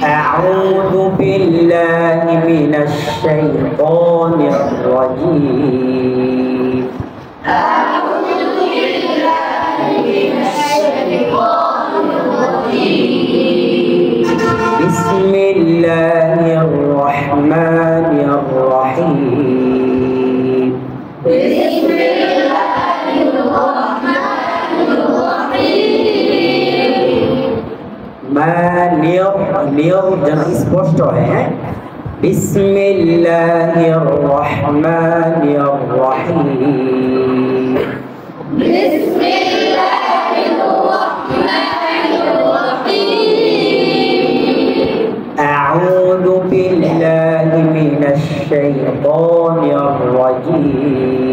أعوذ بالله من الشيطان الرجيم أعوذ بالله من الشيطان الرجيم بسم الله الرحمن الرحيم بسم الله الرحمن الرحيم নির যেন স্পষ্ট হয় হ্যাঁ বিসমিল্লাহির রহমানির রহিম বিসমিল্লাহির রহমানির রহিম আউযু বিল্লাহি মিনাশ শাইতানির রাজীম